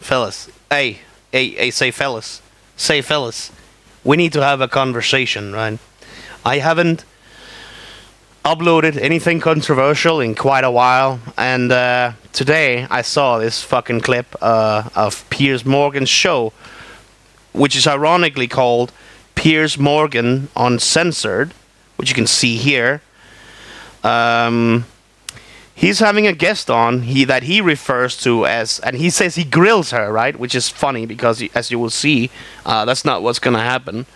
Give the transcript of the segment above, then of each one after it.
fellas. Hey, say fellas. We need to have a conversation, right? I haven't uploaded anything controversial in quite a while, and today I saw this fucking clip of Piers Morgan's show, which is ironically called Piers Morgan Uncensored, which you can see here. He's having a guest on that he refers to as, and he says he grills her, right? Which is funny because, as you will see, that's not what's gonna happen.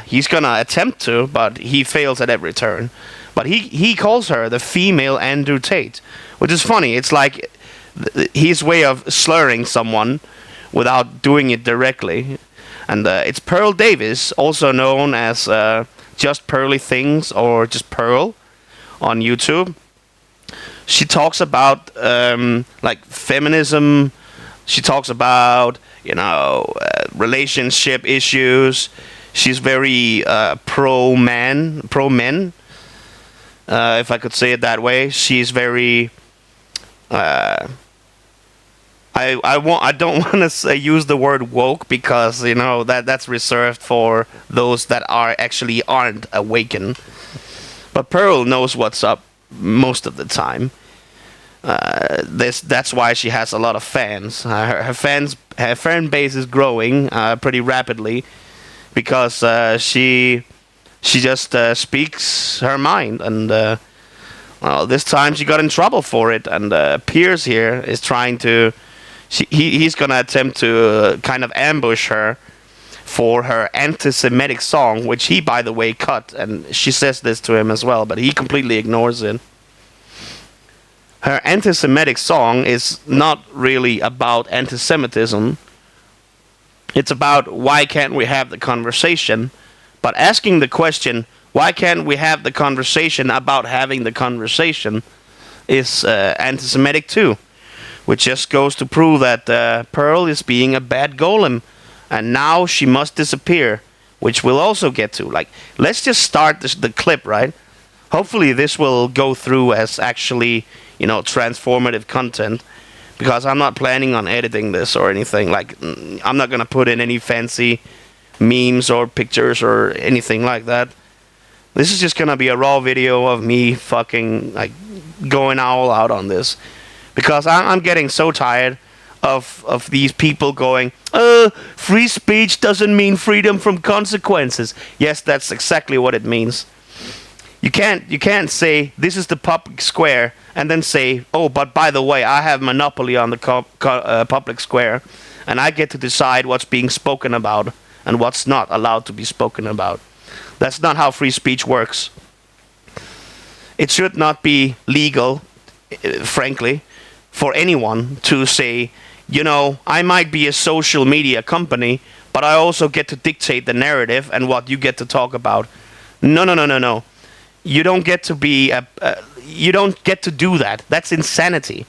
He's gonna attempt to, but he fails at every turn. But he calls her the female Andrew Tate, which is funny. It's like his way of slurring someone without doing it directly. And it's Pearl Davis, also known as Just Pearly Things or just Pearl on YouTube. She talks about like feminism. She talks about relationship issues. She's very pro men, if I could say it that way. She's very. I don't want to use the word woke because that's reserved for those that aren't awakened. But Pearl knows what's up most of the time. That's why she has a lot of fans. Her fan base is growing pretty rapidly because she just speaks her mind, and this time she got in trouble for it. And Piers here is trying to. He's gonna attempt to kind of ambush her for her anti-Semitic song, which he, by the way, cut, and she says this to him as well, but he completely ignores it. Her anti-Semitic song is not really about anti-Semitism. It's about why can't we have the conversation, but asking the question, why can't we have the conversation about having the conversation, is anti-Semitic too, which just goes to prove that Pearl is being a bad golem. And now she must disappear, which we'll also get to. Like, let's just start the clip, right? Hopefully this will go through as actually, transformative content, because I'm not planning on editing this or anything. Like, I'm not going to put in any fancy memes or pictures or anything like that. This is just going to be a raw video of me fucking, going all out on this. Because I'm getting so tired of these people going, free speech doesn't mean freedom from consequences. Yes, that's exactly what it means. You can't say this is the public square and then say, oh, but by the way, I have monopoly on the public square, and I get to decide what's being spoken about and what's not allowed to be spoken about. That's not how free speech works. It should not be legal, frankly, for anyone to say, I might be a social media company, but I also get to dictate the narrative and what you get to talk about. No. You don't get to be you don't get to do that. That's insanity.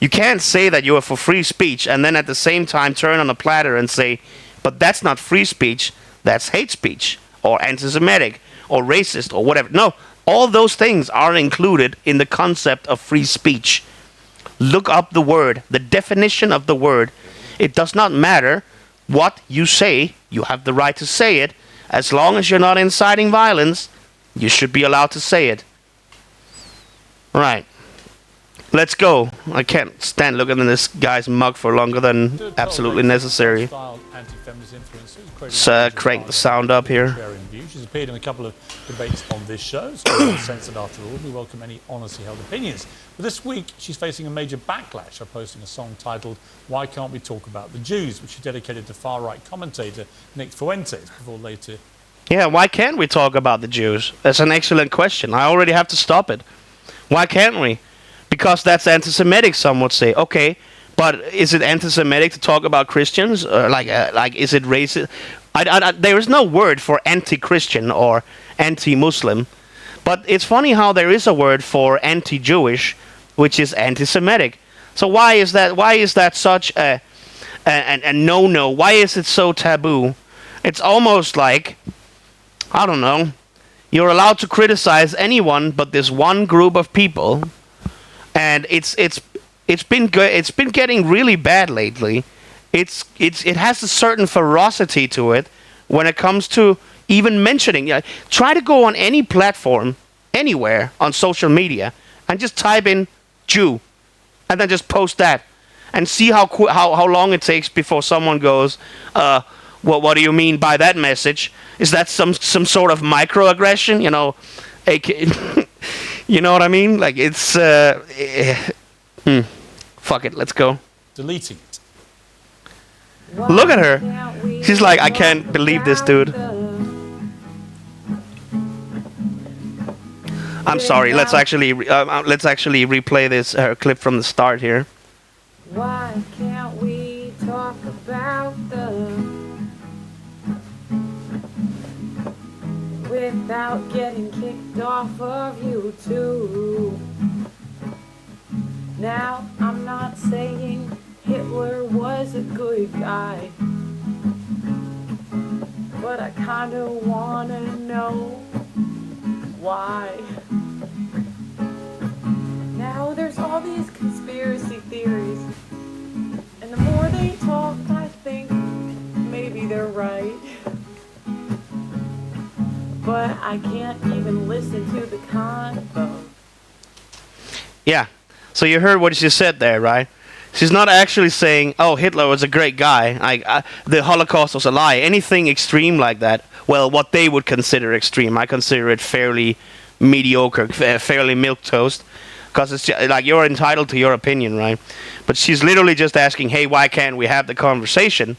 You can't say that you are for free speech and then at the same time turn on a platter and say, but that's not free speech, that's hate speech or anti-Semitic or racist or whatever. No, all those things are included in the concept of free speech. Look up the word, the definition of the word. It does not matter what you say. You have the right to say it. As long as you're not inciting violence, you should be allowed to say it. Right. Let's go. I can't stand looking at this guy's mug for longer than absolutely necessary. Let's crank the sound up here. She's appeared in a couple of debates on this show. It's UNCENSORED after all. We welcome any honestly held opinions. But this week, she's facing a major backlash for posting a song titled Why Can't We Talk About the Jews, which she dedicated to far-right commentator Nick Fuentes before later. Yeah, why can't we talk about the Jews? That's an excellent question. I already have to stop it. Why can't we? Because that's anti-Semitic, some would say. Okay, but is it anti-Semitic to talk about Christians? Is it racist? There is no word for anti-Christian or anti-Muslim. But it's funny how there is a word for anti-Jewish, which is anti-Semitic. So why is that such a no-no? Why is it so taboo? It's almost like, I don't know, you're allowed to criticize anyone but this one group of people, and it's it's been good. It's been getting really bad lately. It has a certain ferocity to it when it comes to even mentioning. Try to go on any platform, anywhere on social media, and just type in Jew, and then just post that, and see how long it takes before someone goes, what do you mean by that message? Is that some sort of microaggression? You know what I mean? Like it's fuck it, let's go. Deleting it. Look at her. She's like, I can't believe this, dude. I'm sorry. Let's actually replay this clip from the start here. Why can't we talk about without getting kicked off of YouTube? Now, I'm not saying Hitler was a good guy, but I kinda wanna know why. Now there's all these conspiracy theories, and the more they talk, I think maybe they're right. But I can't even listen to the convo. Yeah. So you heard what she said there, right? She's not actually saying, "Oh, Hitler was a great guy. The Holocaust was a lie." Anything extreme like that. Well, what they would consider extreme, I consider it fairly mediocre, fairly milquetoast. Because it's just, like, you're entitled to your opinion, right? But she's literally just asking, "Hey, why can't we have the conversation?"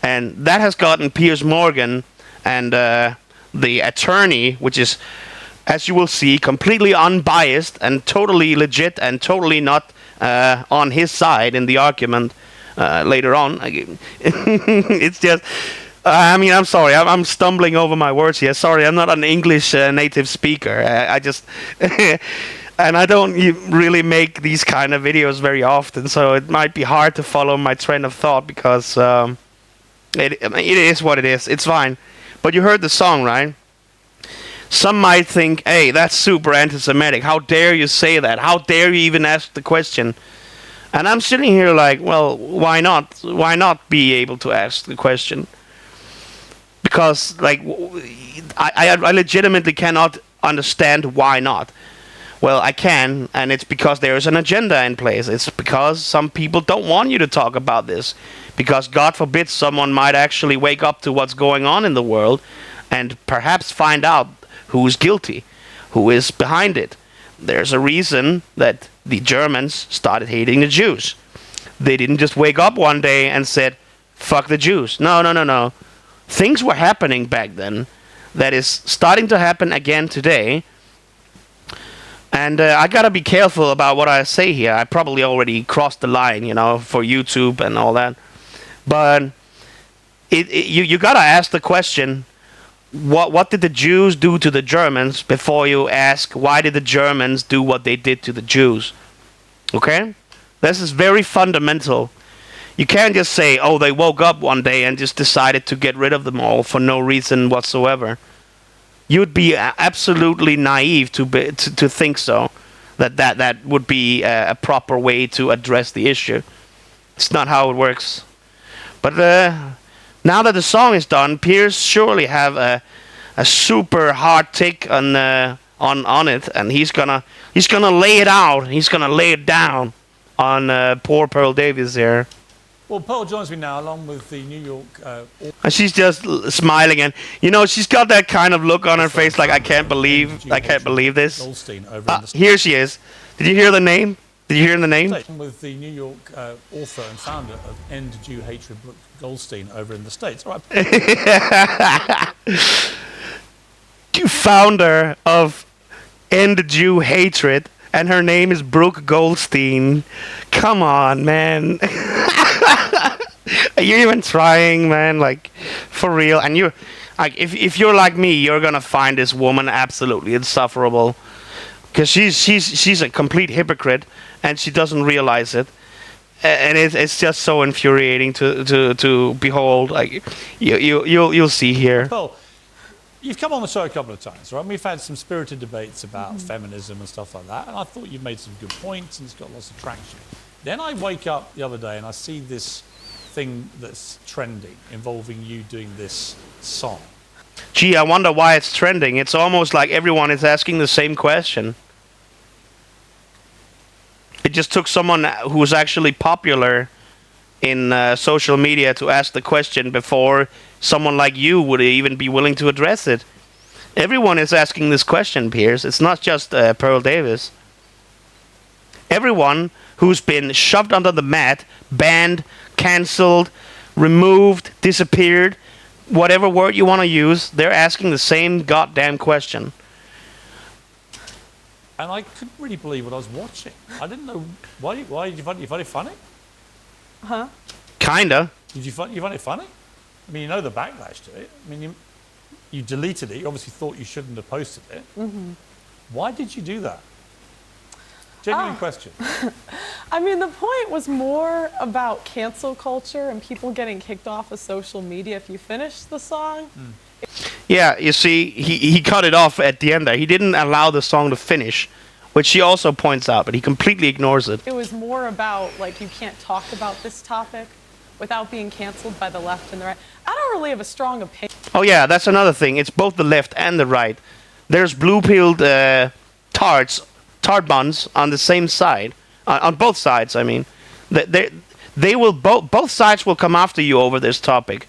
And that has gotten Piers Morgan and the attorney, which is, as you will see, completely unbiased and totally legit and totally not on his side in the argument later on. It's just, I mean, I'm sorry, I'm stumbling over my words here. Sorry, I'm not an English native speaker. I just, and I don't really make these kind of videos very often, so it might be hard to follow my train of thought because it is what it is. It's fine. But you heard the song, right? Some might think, hey, that's super anti-Semitic. How dare you say that? How dare you even ask the question? And I'm sitting here like, well, why not? Why not be able to ask the question? Because, like, I legitimately cannot understand why not. Well, I can, and it's because there is an agenda in place. It's because some people don't want you to talk about this. Because, God forbid, someone might actually wake up to what's going on in the world and perhaps find out who's guilty, who is behind it. There's a reason that the Germans started hating the Jews. They didn't just wake up one day and said, fuck the Jews. No. Things were happening back then that is starting to happen again today. And I gotta be careful about what I say here. I probably already crossed the line, for YouTube and all that. But you gotta ask the question, what did the Jews do to the Germans before you ask why did the Germans do what they did to the Jews? Okay? This is very fundamental. You can't just say, oh, they woke up one day and just decided to get rid of them all for no reason whatsoever. You'd be absolutely naive to think so. That would be a proper way to address the issue. It's not how it works. But now that the song is done, Piers surely have a super hard take on it, and he's gonna lay it out. He's gonna lay it down on poor Pearl Davies here. Well, Pearl joins me now, along with the New York. And she's just smiling, and she's got that kind of look on her face, like I can't believe this. Goldstein over in the Here she is. Did you hear the name? Did you hear the name? With the New York author and founder of End Jew Hatred, Brooke Goldstein, over in the States. All right. Founder of End Jew Hatred, and her name is Brooke Goldstein. Come on, man. Are you even trying, man? Like, for real? And you, like, if you're like me, you're gonna find this woman absolutely insufferable, because she's a complete hypocrite, and she doesn't realize it, and it's just so infuriating to behold. Like, you'll see here. Well, you've come on the show a couple of times, right? We've had some spirited debates about feminism and stuff like that, and I thought you made some good points, and it's got lots of traction. Then I wake up the other day and I see this thing that's trending involving you doing this song. Gee, I wonder why it's trending. It's almost like everyone is asking the same question. It just took someone who was actually popular in social media to ask the question before someone like you would even be willing to address it. Everyone is asking this question, Piers. It's not just Pearl Davis. Everyone who's been shoved under the mat, banned, cancelled, removed, disappeared, whatever word you want to use, they're asking the same goddamn question. And I couldn't really believe what I was watching. I didn't know why did you find it funny? Huh? Kinda. Did you find it funny? I mean, you know the backlash to it. I mean, you deleted it. You obviously thought you shouldn't have posted it. Mm-hmm. Why did you do that? Genuine question. I mean, the point was more about cancel culture and people getting kicked off of social media if you finish the song. Yeah, you see, he cut it off at the end there. He didn't allow the song to finish, which she also points out, but he completely ignores it. It was more about, like, you can't talk about this topic without being canceled by the left and the right. I don't really have a strong opinion. Oh yeah, that's another thing. It's both the left and the right. There's blue-pilled tart buns on the same side, on both sides. I mean, they will both sides will come after you over this topic.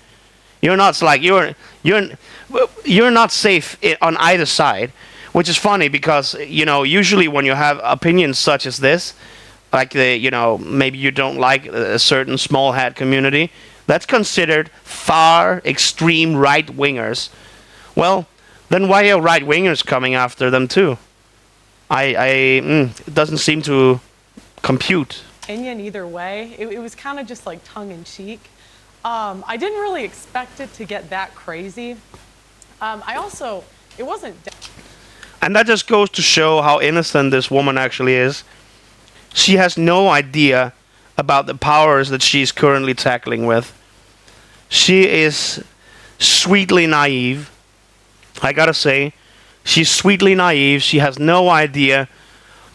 You're not like you're not safe on either side, which is funny because usually when you have opinions such as this, like maybe you don't like a certain small hat community, that's considered far extreme right wingers. Well, then why are right wingers coming after them too? It doesn't seem to compute. Opinion either way. It was kind of just like tongue in cheek. I didn't really expect it to get that crazy. It wasn't. And that just goes to show how innocent this woman actually is. She has no idea about the powers that she's currently tackling with. She is sweetly naive. I gotta say, she's sweetly naive. She has no idea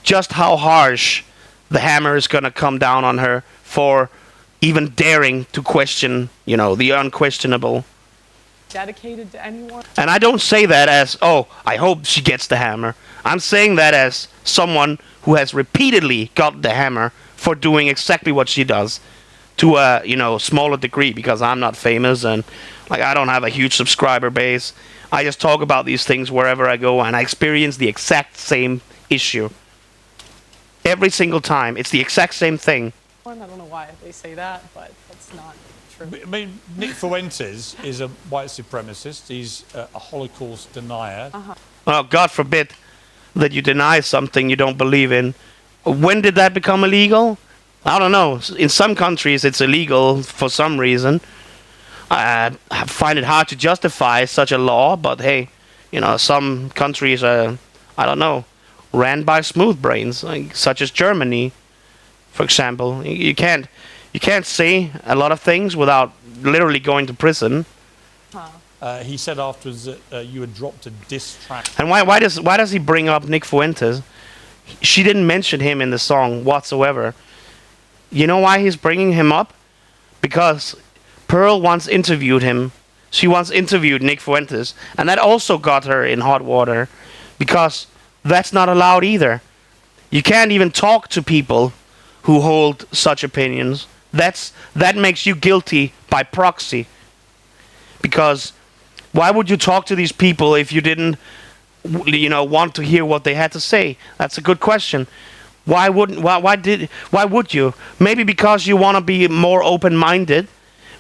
just how harsh the hammer is gonna come down on her for even daring to question, the unquestionable. Dedicated to anyone. And I don't say that as, oh, I hope she gets the hammer. I'm saying that as someone who has repeatedly got the hammer for doing exactly what she does to a, smaller degree, because I'm not famous and I don't have a huge subscriber base. I just talk about these things wherever I go and I experience the exact same issue. Every single time. It's the exact same thing. I don't know why they say that, but that's not true. I mean, Nick Fuentes is a white supremacist. He's a Holocaust denier. Oh, God forbid that you deny something you don't believe in. When did that become illegal? I don't know. In some countries, it's illegal for some reason. I find it hard to justify such a law, but hey, some countries are, ran by smooth brains, such as Germany, for example. You can't say a lot of things without literally going to prison. He said afterwards that you had dropped a diss track. And why does he bring up Nick Fuentes? She didn't mention him in the song whatsoever. You know why he's bringing him up? Because Pearl once interviewed him. She once interviewed Nick Fuentes, and that also got her in hot water, because that's not allowed either. You can't even talk to people who hold such opinions. That makes you guilty by proxy. Because why would you talk to these people if you didn't, want to hear what they had to say? That's a good question. Why would you? Maybe because you want to be more open-minded.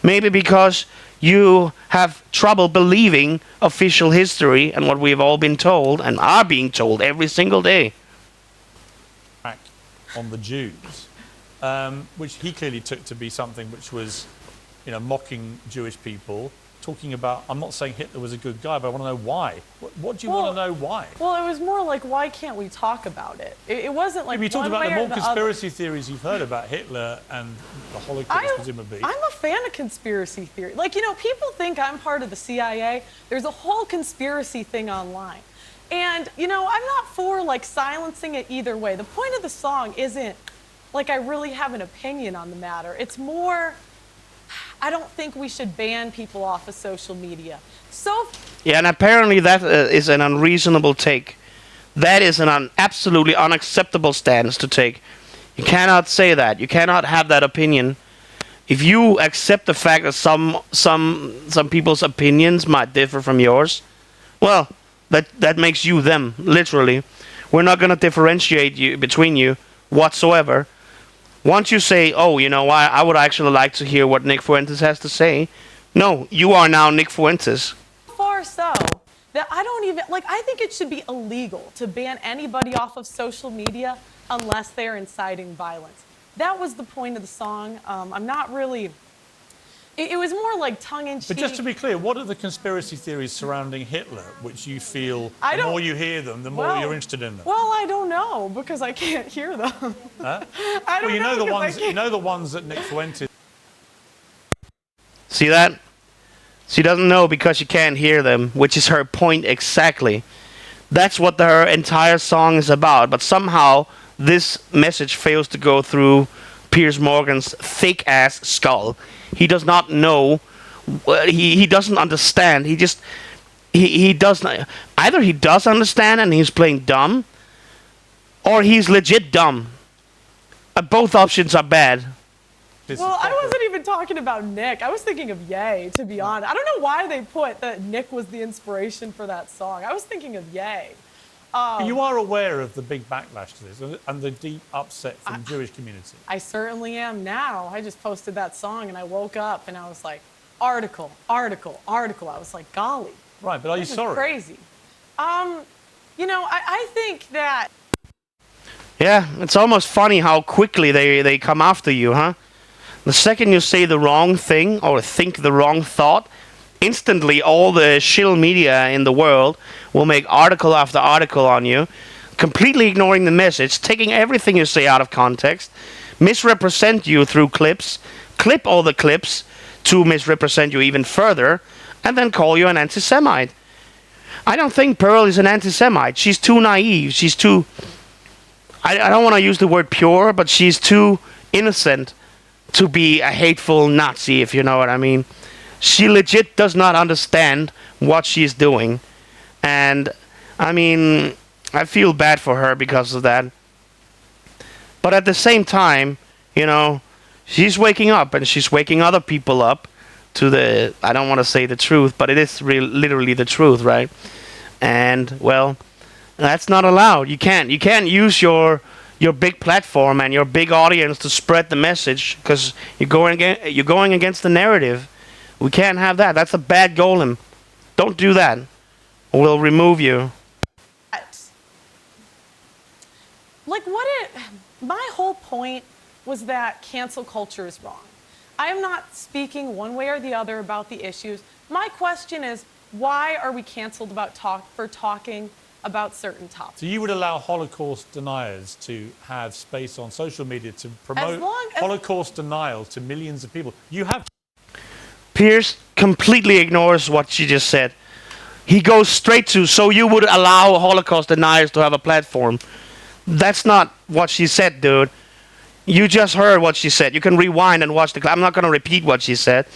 Maybe because you have trouble believing official history and what we've all been told and are being told every single day. On the Jews, which he clearly took to be something which was, mocking Jewish people, talking about, I'm not saying Hitler was a good guy, but I want to know why. What do you want to know why? Well, it was more like, why can't we talk about it? It wasn't like you talked one about way the or more the conspiracy other. theories you've heard about Hitler and the Holocaust, presumably. I'm a fan of conspiracy theory. People think I'm part of the CIA. There's a whole conspiracy thing online. And, I'm not for, silencing it either way. The point of the song isn't, like I really have an opinion on the matter. It's more, I don't think we should ban people off of social media. So Yeah, and apparently that is an unreasonable take. That is an absolutely unacceptable stance to take. You cannot say that. You cannot have that opinion. If you accept the fact that some people's opinions might differ from yours, well, that makes you them, literally. We're not going to differentiate you between you whatsoever. Once you say, oh, you know, I would actually like to hear what Nick Fuentes has to say. No, you are now Nick Fuentes. far so that I don't even, like, I think it should be illegal to ban anybody off of social media unless they're inciting violence. That was the point of the song. I'm not really, it was more like tongue-in-cheek. But just to be clear, what are the conspiracy theories surrounding Hitler, which you feel I the don't- more you hear them, the more Well- you're interested in them? Well, I don't know because I can't hear them. Huh? I don't Well, you know the because I ones. You can't- know the ones that Nick Fuentes. See that? She doesn't know because she can't hear them, which is her point exactly. That's what her entire song is about. But somehow this message fails to go through Piers Morgan's thick-ass skull. He does not know. He doesn't understand. He does not. Either he does understand and he's playing dumb, or he's legit dumb. Both options are bad. Well, I wasn't even talking about Nick. I was thinking of Ye, to be honest. I don't know why they put that Nick was the inspiration for that song. I was thinking of Ye. You are aware of the big backlash to this and the deep upset from the Jewish community. I certainly am now. I just posted that song and I woke up and I was like, article, article, article. I was like, golly. Right, but are you This is sorry? crazy. You know, I think that. Yeah, it's almost funny how quickly they come after you, huh? The second you say the wrong thing or think the wrong thought, instantly all the shill media in the world will make article after article on you, completely ignoring the message, taking everything you say out of context, misrepresent you through clips, clip all the clips to misrepresent you even further, and then call you an anti-Semite. I don't think Pearl is an anti-Semite. She's too naive. She's too... I don't want to use the word pure, but she's too innocent to be a hateful Nazi, if you know what I mean. She legit does not understand what she's doing. And, I mean, I feel bad for her because of that. But at the same time, you know, she's waking up and she's waking other people up to the, I don't want to say the truth, but it is literally the truth, right? And, well, that's not allowed. You can't use your big platform and your big audience to spread the message because you're going against the narrative. We can't have that. That's a bad golem. Don't do that. We'll remove you. Like my whole point was that cancel culture is wrong. I am not speaking one way or the other about the issues. My question is, why are we canceled for talking about certain topics? So you would allow Holocaust deniers to have space on social media to promote as- Holocaust denial to millions of people? You have... Piers completely ignores what she just said. He goes straight to, so you would allow Holocaust deniers to have a platform. That's not what she said, dude. You just heard what she said. You can rewind and watch the clip. I'm not going to repeat what she said.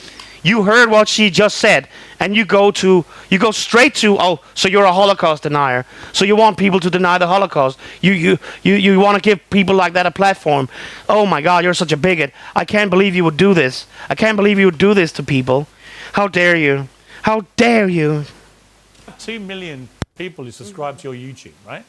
You heard what she just said, and you go straight to, oh, so you're a Holocaust denier. So you want people to deny the Holocaust. You want to give people like that a platform. Oh my God, you're such a bigot. I can't believe you would do this. I can't believe you would do this to people. How dare you? How dare you? 2 million people who subscribe to your YouTube, right?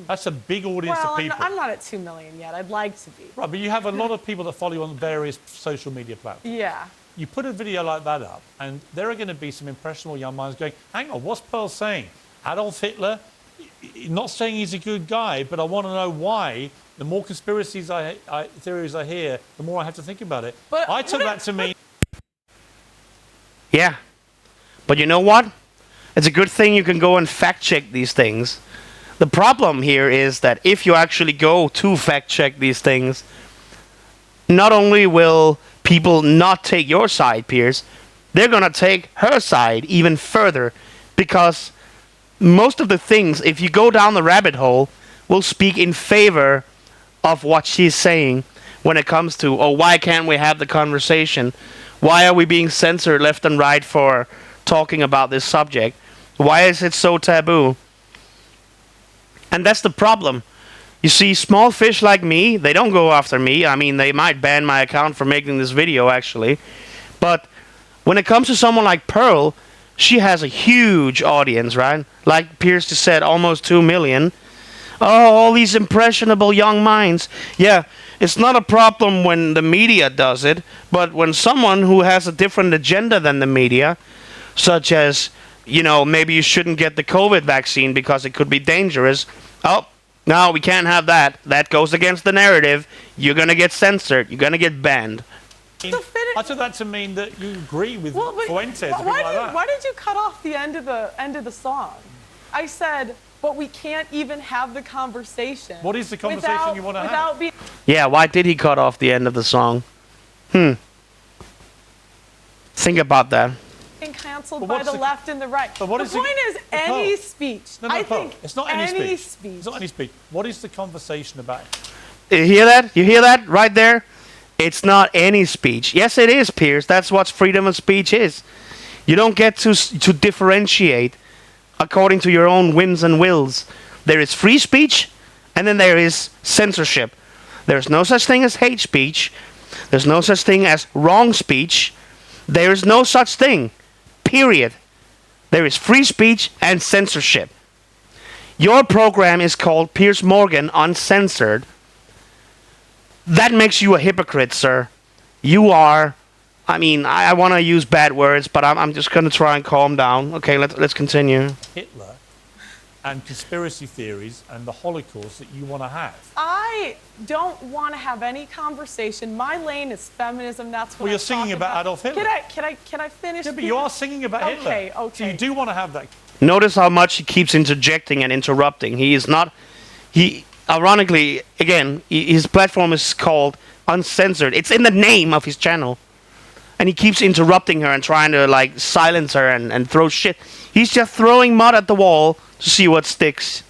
That's a big audience Well, of people. I'm not at 2 million yet. I'd like to be. Right, but you have a lot of people that follow you on various social media platforms. Yeah. You put a video like that up, and there are going to be some impressionable young minds going, hang on, what's Pearl saying? Adolf Hitler? Not saying he's a good guy, but I want to know why. The more conspiracies theories I hear, the more I have to think about it. But I took that to mean... Yeah. But you know what? It's a good thing you can go and fact check these things. The problem here is that if you actually go to fact check these things, not only will people not take your side, Piers, they're going to take her side even further, because most of the things, if you go down the rabbit hole, will speak in favor of what she's saying, when it comes to, oh, why can't we have the conversation? Why are we being censored left and right for talking about this subject? Why is it so taboo? And that's the problem. You see, small fish like me, they don't go after me. I mean, they might ban my account for making this video, actually. But when it comes to someone like Pearl, she has a huge audience, right? Like Piers just said, almost 2 million. Oh, all these impressionable young minds. Yeah, it's not a problem when the media does it, but when someone who has a different agenda than the media, such as, you know, maybe you shouldn't get the COVID vaccine because it could be dangerous. Oh, no, we can't have that. That goes against the narrative. You're going to get censored. You're going to get banned. I took that to mean that you agree with Fuentes. Why did you cut off the end of the song? I said, but we can't even have the conversation. What is the conversation you want to have? Yeah, why did he cut off the end of the song? Think about that. Being cancelled by the left and the right. But what the is point is any speech. I think it's not any speech. It's not any speech. What is the conversation about? You hear that? You hear that right there? It's not any speech. Yes, it is, Piers. That's what freedom of speech is. You don't get to differentiate according to your own whims and wills. There is free speech, and then there is censorship. There's no such thing as hate speech. There's no such thing as wrong speech. There is no such thing. Period. There is free speech and censorship. Your program is called Piers Morgan Uncensored. That makes you a hypocrite, sir. You are. I mean, I want to use bad words, but I'm just going to try and calm down. Okay, let's continue. Hitler and conspiracy theories and the Holocaust that you want to have. I don't want to have any conversation. My lane is feminism. That's what you're singing about Adolf Hitler. Can I finish? Yeah, but you are singing about Hitler. Okay. So you do want to have that. Notice how much he keeps interjecting and interrupting. He is not. Ironically, again, his platform is called Uncensored. It's in the name of his channel. And he keeps interrupting her and trying to, like, silence her and throw shit. He's just throwing mud at the wall to see what sticks.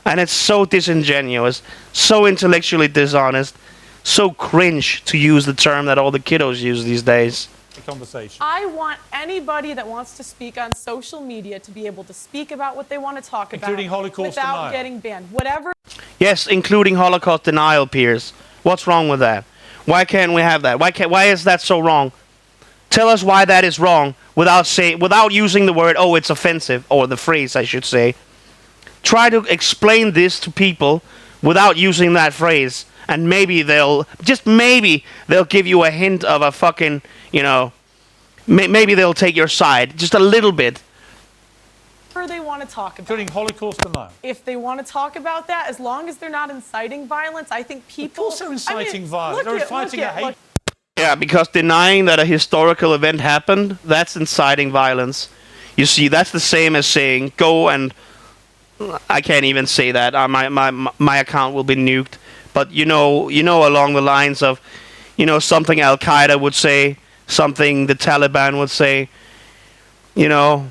And it's so disingenuous, so intellectually dishonest, so cringe, to use the term that all the kiddos use these days. Conversation. I want anybody that wants to speak on social media to be able to speak about what they want to talk about. Including Holocaust without denial. getting banned. Whatever. Yes, including Holocaust denial, Piers. What's wrong with that? Why can't we have that? Why is that so wrong? Tell us why that is wrong without using the word, oh, it's offensive, or the phrase, I should say. Try to explain this to people without using that phrase, and maybe they'll give you a hint of a fucking, you know, maybe they'll take your side just a little bit. They want to talk about. Including Holocaust denial. If they want to talk about that, as long as they're not inciting violence, I think people. Of course they're inciting violence. They're inciting a hate. Yeah, because denying that a historical event happened, that's inciting violence. You see, that's the same as saying, go and... I can't even say that. My account will be nuked. But you know along the lines of, you know, something Al-Qaeda would say, something the Taliban would say, you know...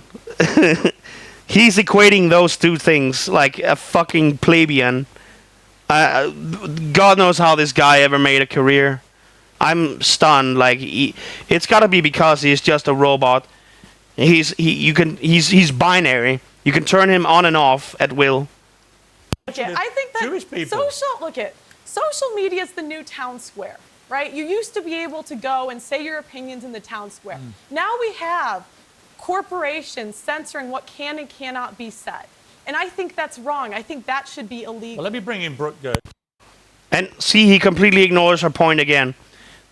He's equating those two things like a fucking plebeian. God knows how this guy ever made a career. I'm stunned. Like it's got to be because he's just a robot. He's binary. You can turn him on and off at will. Okay, I think that Jewish people. Social media is the new town square, right? You used to be able to go and say your opinions in the town square. Now we have corporations censoring what can and cannot be said. And I think that's wrong. I think that should be illegal. Well, let me bring in Brooke. And see, he completely ignores her point again.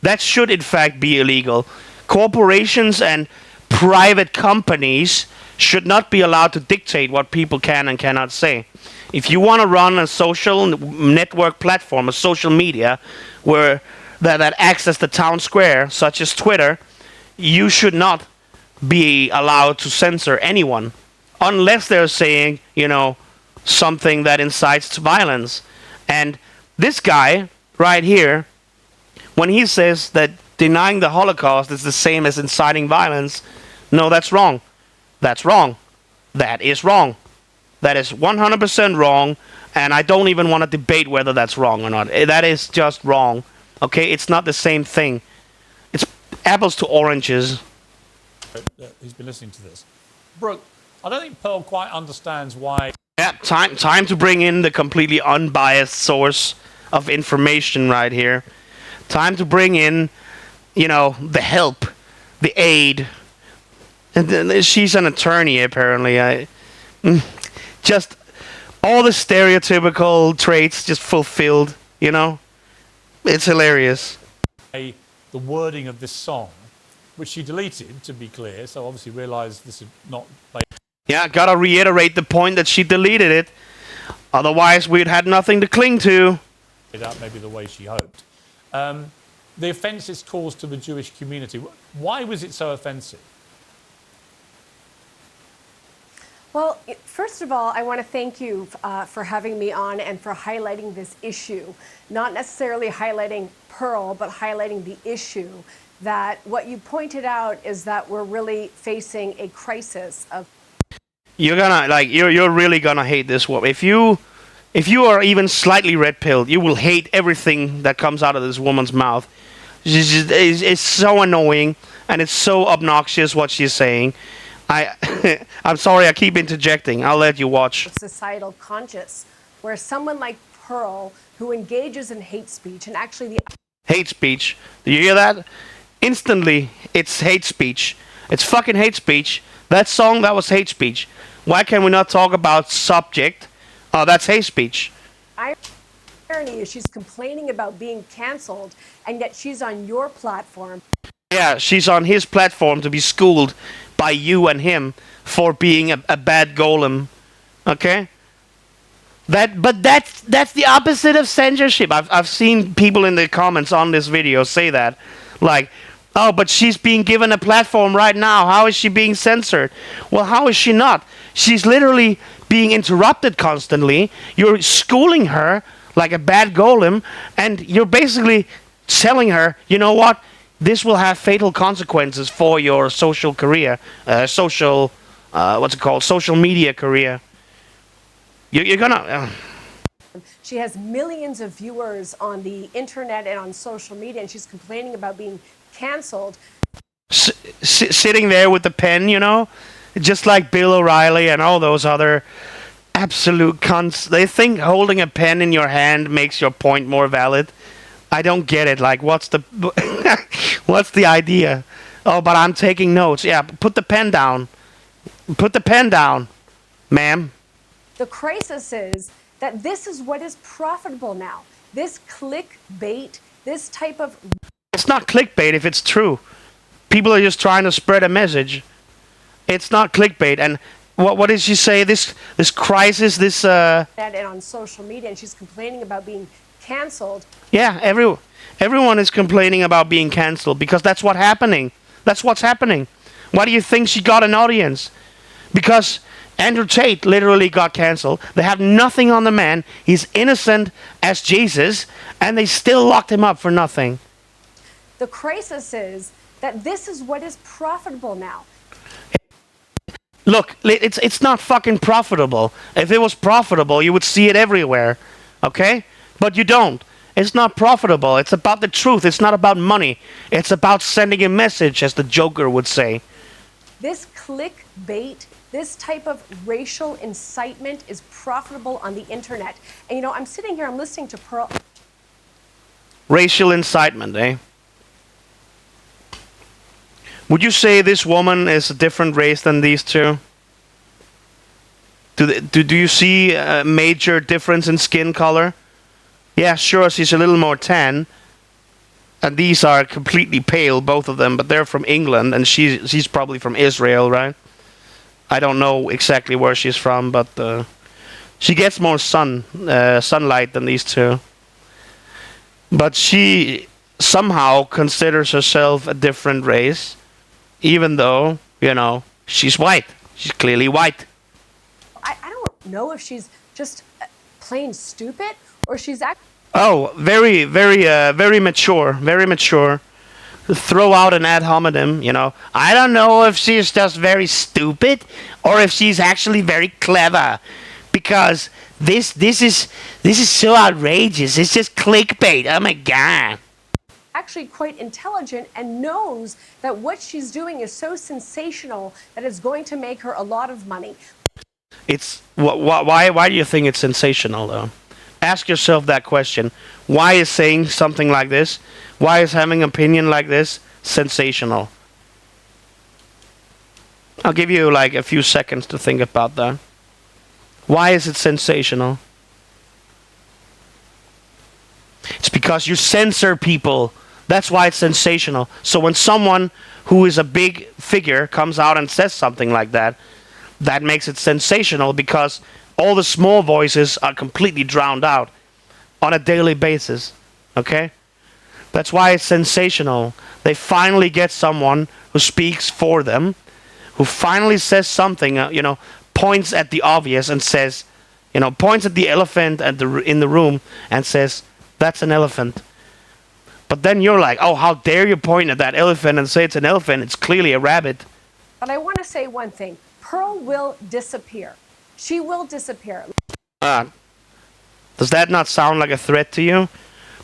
That should, in fact, be illegal. Corporations and private companies should not be allowed to dictate what people can and cannot say. If you want to run a social network platform, a social media, where that acts as the town square, such as Twitter, you should not be allowed to censor anyone unless they're saying, you know, something that incites to violence. And this guy right here, when he says that denying the Holocaust is the same as inciting violence, no, that's wrong. That's wrong. That is wrong. That is 100% wrong, and I don't even want to debate whether that's wrong or not. That is just wrong. Okay, it's not the same thing. It's apples to oranges. Who's been listening to this. Brooke, I don't think Pearl quite understands why. Yeah, time to bring in the completely unbiased source of information right here. Time to bring in, the help, the aid. And then she's an attorney apparently. Just all the stereotypical traits just fulfilled. It's hilarious. The wording of this song, which she deleted, to be clear, so obviously realised this is not. Yeah, gotta reiterate the point that she deleted it. Otherwise, we'd had nothing to cling to. Out maybe the way she hoped. The offence it's caused to the Jewish community. Why was it so offensive? Well, first of all, I want to thank you for having me on and for highlighting this issue. Not necessarily highlighting Pearl, but highlighting the issue. That what you pointed out is that we're really facing a crisis of. You're really gonna hate this woman. If you are even slightly red-pilled, you will hate everything that comes out of this woman's mouth. It's so annoying and it's so obnoxious what she's saying. I'm sorry, I keep interjecting. I'll let you watch. Societal conscious, where someone like Pearl, who engages in hate speech, and actually the hate speech. Do you hear that? Instantly, it's hate speech. It's fucking hate speech. That song, that was hate speech. Why can we not talk about subject? Oh, that's hate speech. irony is she's complaining about being canceled, and yet she's on your platform. Yeah, she's on his platform to be schooled by you and him for being a bad golem. Okay? But that's the opposite of censorship. I've seen people in the comments on this video say that. Like, oh, but she's being given a platform right now. How is she being censored? Well, how is she not? She's literally being interrupted constantly. You're schooling her like a bad golem, and you're basically telling her, you know what? This will have fatal consequences for your social career, social media career. You're gonna. She has millions of viewers on the internet and on social media, and she's complaining about being canceled. Sitting there with the pen, just like Bill O'Reilly and all those other absolute cunts. They think holding a pen in your hand makes your point more valid. I don't get it. Like, what's the idea? Oh, but I'm taking notes. Yeah, put the pen down. Put the pen down, ma'am. The crisis is that this is what is profitable now. This clickbait, this type of... It's not clickbait if it's true. People are just trying to spread a message. It's not clickbait. And what did she say? This crisis, this... And on social media, and she's complaining about being canceled. Yeah, everyone is complaining about being canceled because that's what's happening. That's what's happening. Why do you think she got an audience? Because Andrew Tate literally got canceled. They have nothing on the man. He's innocent as Jesus, and they still locked him up for nothing. The crisis is that this is what is profitable now. Look, it's not fucking profitable. If it was profitable, you would see it everywhere. Okay? But you don't. It's not profitable. It's about the truth. It's not about money. It's about sending a message, as the Joker would say. This clickbait, this type of racial incitement is profitable on the internet. And I'm sitting here, I'm listening to Pearl. Racial incitement, eh? Would you say this woman is a different race than these two? Do you see a major difference in skin color? Yeah, sure, she's a little more tan. And these are completely pale, both of them, but they're from England, and she's probably from Israel, right? I don't know exactly where she's from, but she gets more sunlight than these two. But she somehow considers herself a different race, even though, she's white. She's clearly white. I don't know if she's just plain stupid or she's actually... Oh, very, very, very mature. Very mature. Throw out an ad hominem, I don't know if she's just very stupid or if she's actually very clever. Because this is so outrageous. It's just clickbait. Oh my god. actually quite intelligent and knows that what she's doing is so sensational that it's going to make her a lot of money. It's why do you think it's sensational though? Ask yourself that question. Why is saying something like this, why is having an opinion like this sensational? I'll give you like a few seconds to think about that. Why is it sensational? It's because you censor people. That's why it's sensational. So when someone who is a big figure comes out and says something like that, that makes it sensational because all the small voices are completely drowned out on a daily basis. Okay? That's why it's sensational. They finally get someone who speaks for them, who finally says something, points at the obvious and says, points at the elephant in the room and says, that's an elephant. But then you're like, oh, how dare you point at that elephant and say it's an elephant? It's clearly a rabbit. But I want to say one thing. Pearl will disappear. She will disappear. Does that not sound like a threat to you?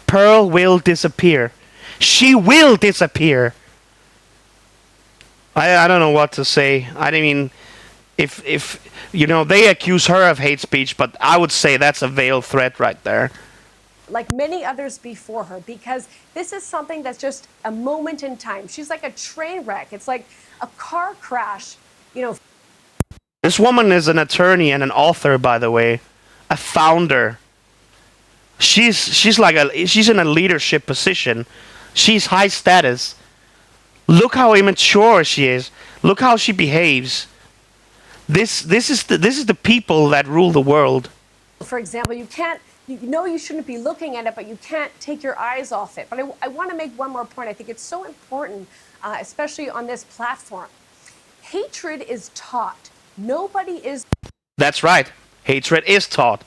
Pearl will disappear. She will disappear. I don't know what to say. I mean, if they accuse her of hate speech, but I would say that's a veiled threat right there. Like many others before her, because this is something that's just a moment in time. She's like a train wreck. It's like a car crash, This woman is an attorney and an author, by the way, a founder. She's in a leadership position. She's high status. Look how immature she is. Look how she behaves. This is the people that rule the world. For example, you shouldn't be looking at it, but you can't take your eyes off it. But I want to make one more point. I think it's so important, especially on this platform. Hatred is taught. Nobody is. That's right. Hatred is taught.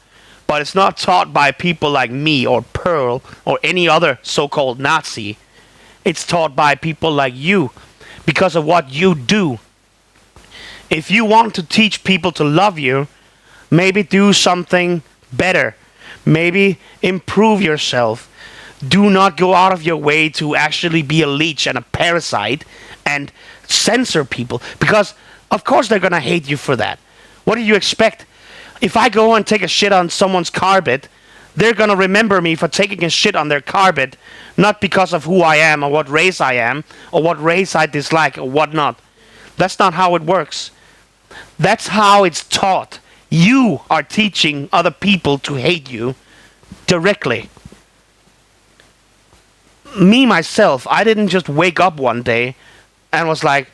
But it's not taught by people like me or Pearl or any other so-called Nazi. It's taught by people like you because of what you do. If you want to teach people to love you, maybe do something better. Maybe improve yourself. Do not go out of your way to actually be a leech and a parasite and censor people. Because, of course, they're going to hate you for that. What do you expect? If I go and take a shit on someone's carpet, they're going to remember me for taking a shit on their carpet, not because of who I am or what race I am or what race I dislike or whatnot. That's not how it works. That's how it's taught. You are teaching other people to hate you directly. Me, myself, I didn't just wake up one day and was like,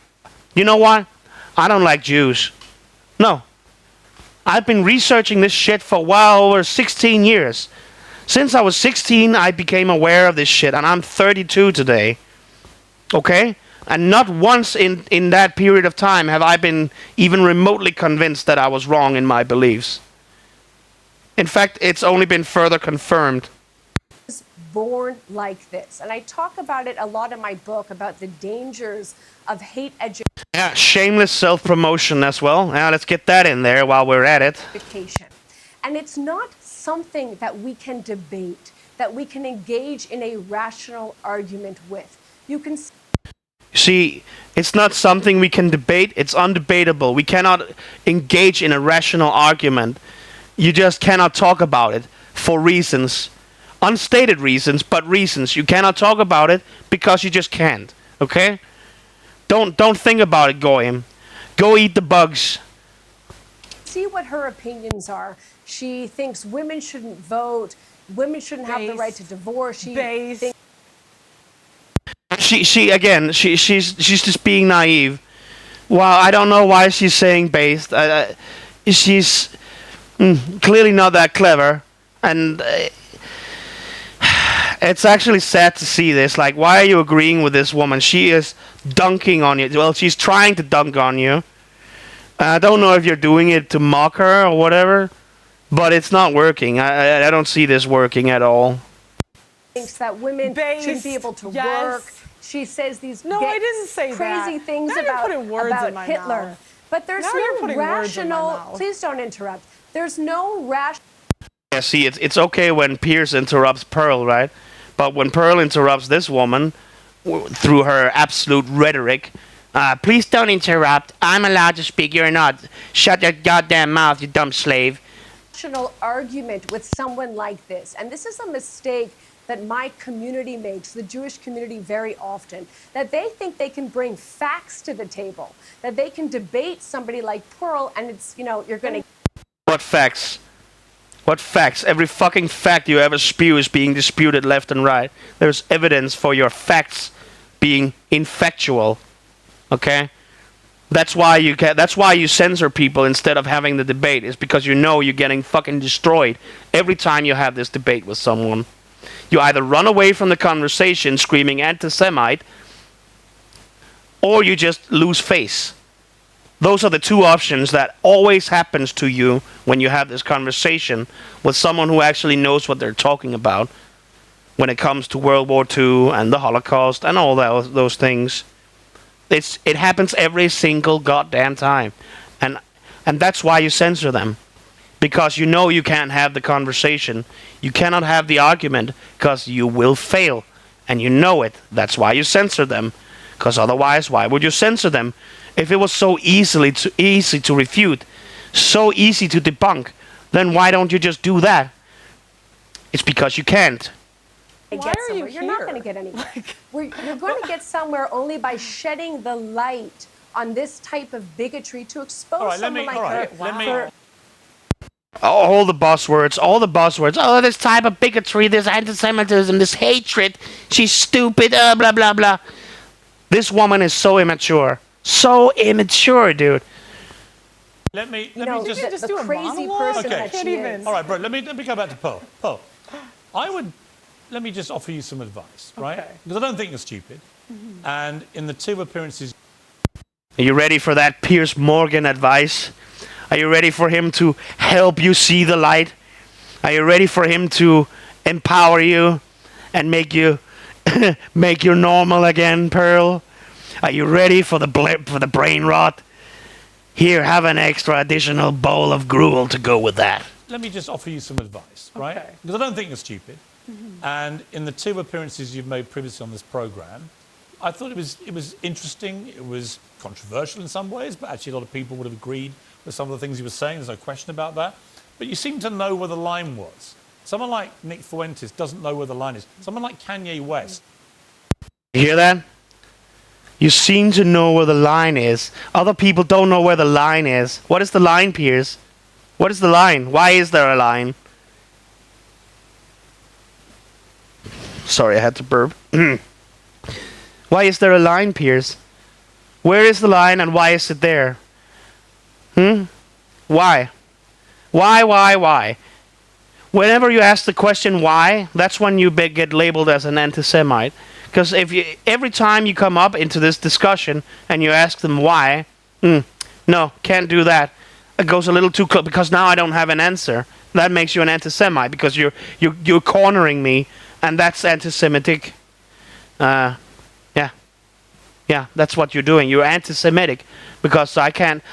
you know what? I don't like Jews. No. I've been researching this shit for well over 16 years. Since I was 16, I became aware of this shit, and I'm 32 today. Okay? And not once in that period of time have I been even remotely convinced that I was wrong in my beliefs. In fact, it's only been further confirmed. Born like this. And I talk about it a lot in my book about the dangers of hate education. Yeah, shameless self-promotion as well. Now let's get that in there while we're at it. And it's not something that we can debate, that we can engage in a rational argument with. You can see, it's not something we can debate. It's undebatable. We cannot engage in a rational argument. You just cannot talk about it for reasons. Unstated reasons, but reasons. You cannot talk about it because you just can't. Okay? Don't think about it, Goyim. Go eat the bugs. See what her opinions are. She thinks women shouldn't vote. Women shouldn't have the right to divorce. She's just being naive. Well, I don't know why she's saying based. She's clearly not that clever, and it's actually sad to see this. Like, why are you agreeing with this woman? She is dunking on you. Well, she's trying to dunk on you. I don't know if you're doing it to mock her or whatever, but it's not working. I don't see this working at all. Thinks that women shouldn't be able to work. She says these I didn't say crazy that. things now about Hitler. Mouth. But there's no rational. Please don't interrupt. There's no rational. Yeah, see, it's okay when Piers interrupts Pearl, right? But when Pearl interrupts this woman through her absolute rhetoric, please don't interrupt. I'm allowed to speak. You're not. Shut your goddamn mouth, you dumb slave. Argument with someone like this, and this is a mistake that my community makes, the Jewish community, very often, that they think they can bring facts to the table, that they can debate somebody like Pearl, and it's, you know, you're going to... What facts? What facts? Every fucking fact you ever spew is being disputed left and right. There's evidence for your facts being infactual. Okay? That's why you censor people instead of having the debate, is because you know you're getting fucking destroyed every time you have this debate with someone. You either run away from the conversation screaming anti-Semite, or you just lose face. Those are the two options that always happens to you when you have this conversation with someone who actually knows what they're talking about when it comes to World War II and the Holocaust and all those things. It happens every single goddamn time. And that's why you censor them. Because you know you can't have the conversation. You cannot have the argument because you will fail. And you know it. That's why you censor them. Because otherwise, why would you censor them? If it was so easy to refute, so easy to debunk, then why don't you just do that? It's because you can't. Why are you You're not going to get anywhere. You're going to get somewhere only by shedding the light on this type of bigotry to expose someone like her. All the buzzwords. Oh, this type of bigotry, this anti-Semitism, this hatred. She's stupid, blah, blah, blah. This woman is so immature. So immature, dude. Let me just do a crazy monologue? person Okay. that she is. All right, bro, let me go back to Pearl. Pearl, let me just offer you some advice, right? Okay. Because I don't think you're stupid. And in the two appearances... Are you ready for that Piers Morgan advice? Are you ready for him to help you see the light? Are you ready for him to empower you and make you normal again, Pearl? Are you ready for the brain rot? Here, have an extra additional bowl of gruel to go with that. Let me just offer you some advice, right? Okay. Because I don't think you're stupid. And in the two appearances you've made previously on this program, I thought it was interesting. It was controversial in some ways, but actually a lot of people would have agreed with some of the things you were saying. There's no question about that. But you seem to know where the line was. Someone like Nick Fuentes doesn't know where the line is. Someone like Kanye West. You hear that? You seem to know where the line is. Other people don't know where the line is. What is the line, Piers? What is the line? Why is there a line? Sorry, I had to burp. Why is there a line, Piers? Where is the line and why is it there? Why? Why? Whenever you ask the question why, that's when you get labeled as an anti-Semite. Because every time you come up into this discussion and you ask them why, no, can't do that. It goes a little too close because now I don't have an answer. That makes you an anti-Semite because you're cornering me, and that's anti-Semitic. Yeah, that's what you're doing. You're anti-Semitic because I can't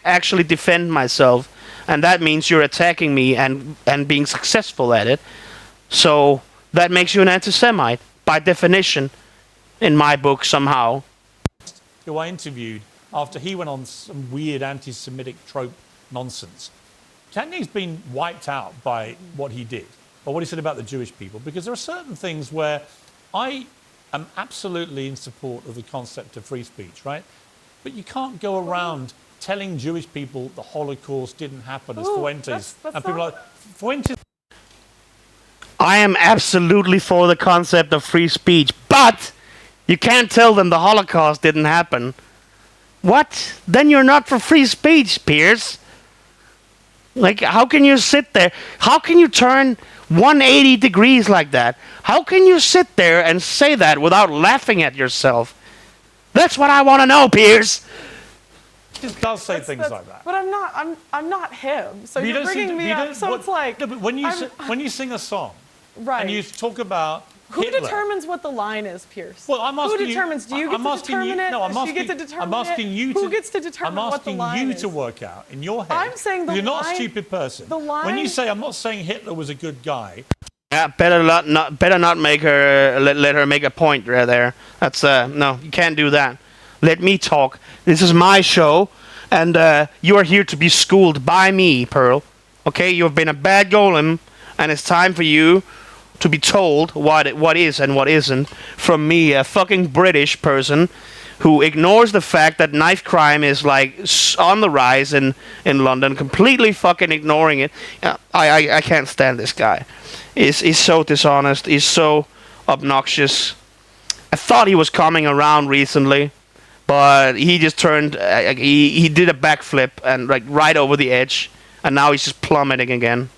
actually defend myself, and that means you're attacking me and being successful at it. So that makes you an anti-Semite by definition, in my book somehow. Who I interviewed after he went on some weird anti-Semitic trope nonsense. Kanye's been wiped out by what he did, or what he said about the Jewish people, because there are certain things where I am absolutely in support of the concept of free speech, right? But you can't go around telling Jewish people the Holocaust didn't happen as Fuentes. That's And people are like, Fuentes... I am absolutely for the concept of free speech, but you can't tell them the Holocaust didn't happen. What? Then you're not for free speech, Piers. Like, how can you sit there? How can you turn 180 degrees like that? How can you sit there and say that without laughing at yourself? That's what I want to know, Piers. He just does say things like that. But I'm not him. So you're bringing me up. So it's like... No, but when you sing a song, right. and you talk about Who Hitler, determines what the line is, Piers? Well, I'm asking Who determines? Do you I'm get to asking determine you, it? No, I'm Does asking, she get to determine I'm asking you it? to... Who gets to determine what the line is? I'm asking you to work out in your head. I'm saying the You're not a line- stupid person. the line- When you say, I'm not saying Hitler was a good guy, Yeah, better not make her let her make a point right there. That's no, you can't do that. Let me talk. This is my show, and you are here to be schooled by me, Pearl. Okay, you've been a bad golem, and it's time for you to be told what is and what isn't from me, a fucking British person who ignores the fact that knife crime is like on the rise in London, completely fucking ignoring it. I can't stand this guy. He's so dishonest. He's so obnoxious. I thought he was coming around recently, but he just turned. He did a backflip and like right over the edge, and now he's just plummeting again.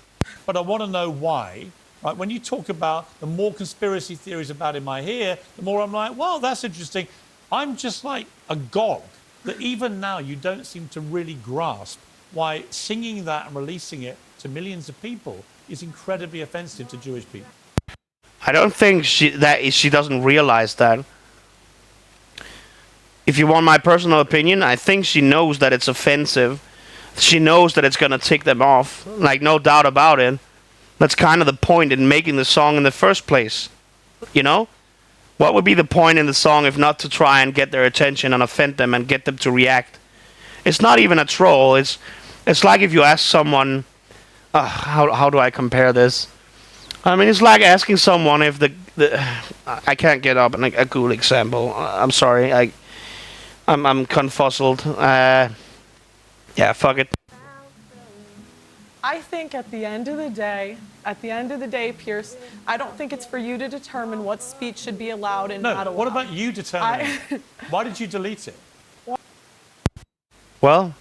But I want to know why. Right, when you talk about the more conspiracy theories about him I hear, the more I'm like, well, that's interesting. I'm just like agog that even now you don't seem to really grasp why singing that and releasing it to millions of people is incredibly offensive to Jewish people. I don't think she doesn't realize that. If you want my personal opinion, I think she knows that it's offensive. She knows that it's gonna tick them off, like no doubt about it. That's kind of the point in making the song in the first place. You know? What would be the point in the song if not to try and get their attention and offend them and get them to react? It's not even a troll. It's like if you ask someone, how do I compare this? I mean, it's like asking someone if I can't get up and a cool example. I'm sorry. I'm confuzzled. Yeah, fuck it. I think at the end of the day, Piers, I don't think it's for you to determine what speech should be allowed and not allowed. No, what about you determining? Why did you delete it? Well,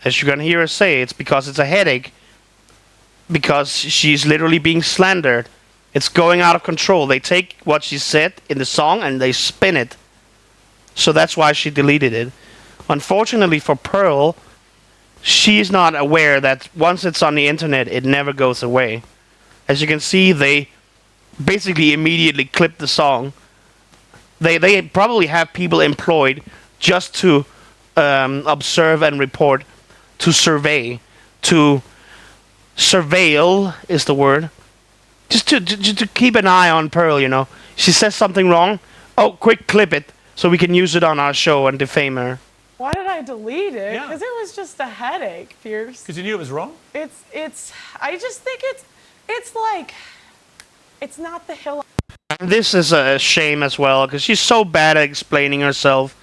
as you're gonna hear her say, it's because it's a headache. Because she's literally being slandered. It's going out of control. They take what she said in the song and they spin it. So that's why she deleted it. Unfortunately for Pearl, she's not aware that once it's on the internet, it never goes away. As you can see, they basically immediately clip the song. They probably have people employed just to observe and report, to survey, to surveil is the word. Just to keep an eye on Pearl, you know. She says something wrong. Oh, quick, clip it so we can use it on our show and defame her. Why did I delete it? Yeah. Because it was just a headache, Piers. Because you knew it was wrong? I just think it's like, it's not the hill. This is a shame as well, because she's so bad at explaining herself.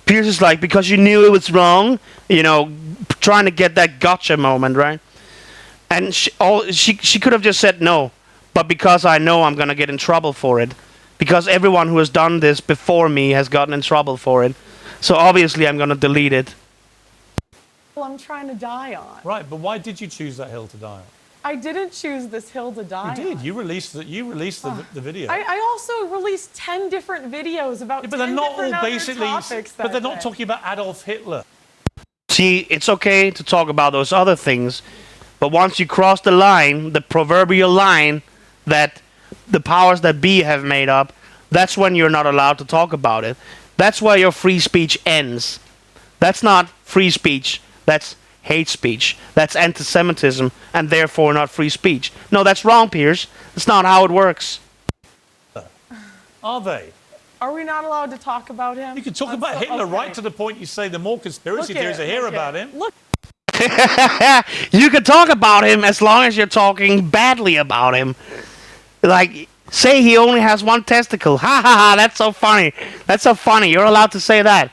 Piers is like, because you knew it was wrong, you know, trying to get that gotcha moment, right? And she could have just said no, but because I know I'm going to get in trouble for it, because everyone who has done this before me has gotten in trouble for it, so obviously I'm going to delete it. I'm trying to die on. Right, but why did you choose that hill to die on? I didn't choose this hill to die on. You did. You released the video. I also released 10 different videos about Yeah, but they're not all basically. topics But they're not day. talking about Adolf Hitler. See, it's okay to talk about those other things, but once you cross the line, the proverbial line that the powers that be have made up, that's when you're not allowed to talk about it. That's where your free speech ends. That's not free speech. That's hate speech. That's anti-Semitism, and therefore not free speech. No, that's wrong, Piers. That's not how it works. Are they? Are we not allowed to talk about him? You can talk I'm about so- Hitler okay. right to the point you say the more conspiracy Look theories at I it, hear look at about it. him. Look, You can talk about him as long as you're talking badly about him. Like, say he only has one testicle. Ha ha ha, that's so funny. That's so funny. You're allowed to say that.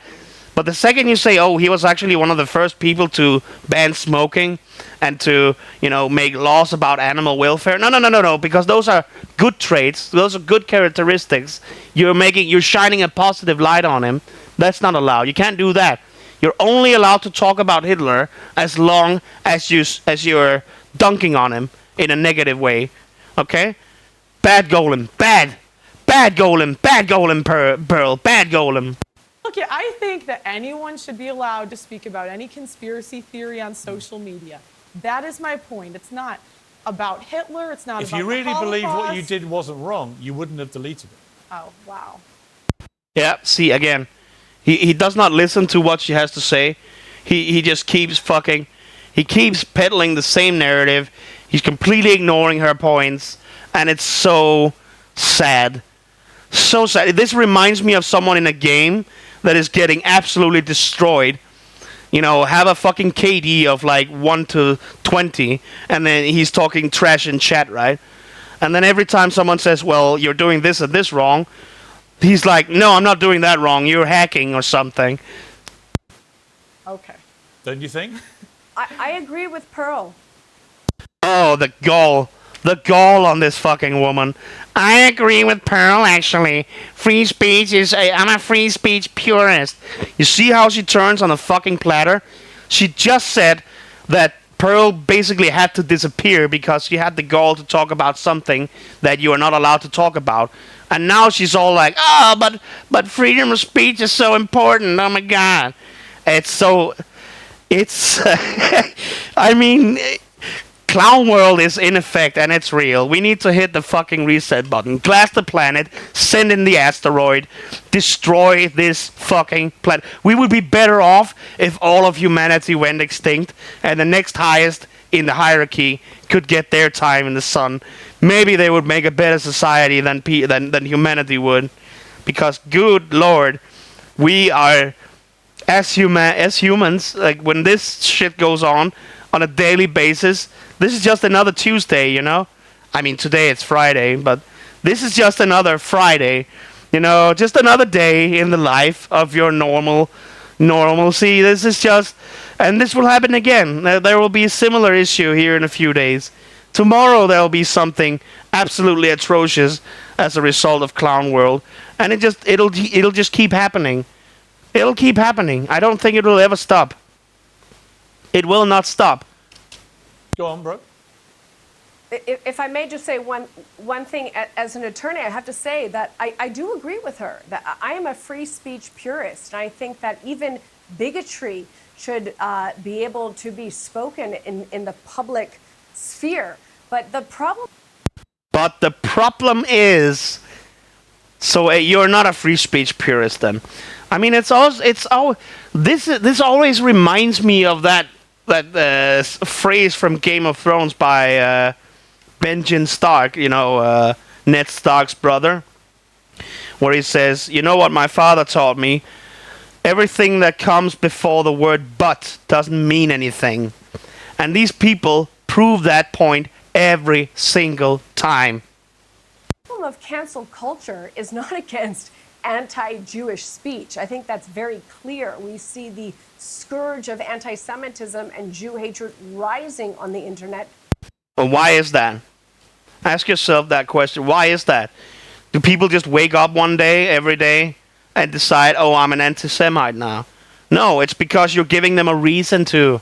But the second you say, oh, he was actually one of the first people to ban smoking and to, you know, make laws about animal welfare. No, because those are good traits. Those are good characteristics. You're shining a positive light on him. That's not allowed. You can't do that. You're only allowed to talk about Hitler as long as you're dunking on him in a negative way. Okay? Bad golem. Bad golem. Bad golem, Pearl. Bad golem. look, I think that anyone should be allowed to speak about any conspiracy theory on social media. That is my point. It's not about Hitler. It's not If about you really the believe what you Holocaust. did wasn't wrong, you wouldn't have deleted it. Oh, wow. Yeah, see, again, he does not listen to what she has to say. He just keeps he keeps peddling the same narrative. He's completely ignoring her points. and it's so sad. So sad. This reminds me of someone in a game that is getting absolutely destroyed. You know, have a fucking KD of like 1 to 20, and then he's talking trash in chat, right? And then every time someone says, well, you're doing this and this wrong, he's like, no, I'm not doing that wrong. You're hacking or something. Okay. Don't you think? I agree with Pearl. Oh, the gall. The gall on this fucking woman. I agree with Pearl, actually. Free speech is... I'm a free speech purist. You see how she turns on a fucking platter? She just said that Pearl basically had to disappear because she had the gall to talk about something that you are not allowed to talk about. And now she's all like, oh, but freedom of speech is so important. Oh, my God. It's so... It's... I mean... Clown World is in effect, and it's real. We need to hit the fucking reset button. Glass the planet, send in the asteroid, destroy this fucking planet. We would be better off if all of humanity went extinct, and the next highest in the hierarchy could get their time in the sun. Maybe they would make a better society than humanity would. Because, good lord, we are, as humans, like, when this shit goes on a daily basis... This is just another Tuesday, you know? I mean, today it's Friday, but this is just another Friday. You know, just another day in the life of your normalcy. This is just... And this will happen again. There will be a similar issue here in a few days. Tomorrow there will be something absolutely atrocious as a result of Clown World. And it'll just keep happening. It'll keep happening. I don't think it will ever stop. It will not stop. Go on, bro. If I may just say one thing, as an attorney, I have to say that I do agree with her. That I am a free speech purist, and I think that even bigotry should be able to be spoken in the public sphere. But the problem is, so you're not a free speech purist then. I mean, this always reminds me of that phrase from Game of Thrones by Benjen Stark, you know, Ned Stark's brother, where he says, you know what my father taught me? Everything that comes before the word but doesn't mean anything. And these people prove that point every single time. The problem of cancel culture is not against anti-Jewish speech. I think that's very clear. We see the scourge of anti-Semitism and Jew hatred rising on the internet. Well, why is that? Ask yourself that question. Why is that? Do people just wake up one day, every day, and decide, oh, I'm an anti-Semite now? No, it's because you're giving them a reason to.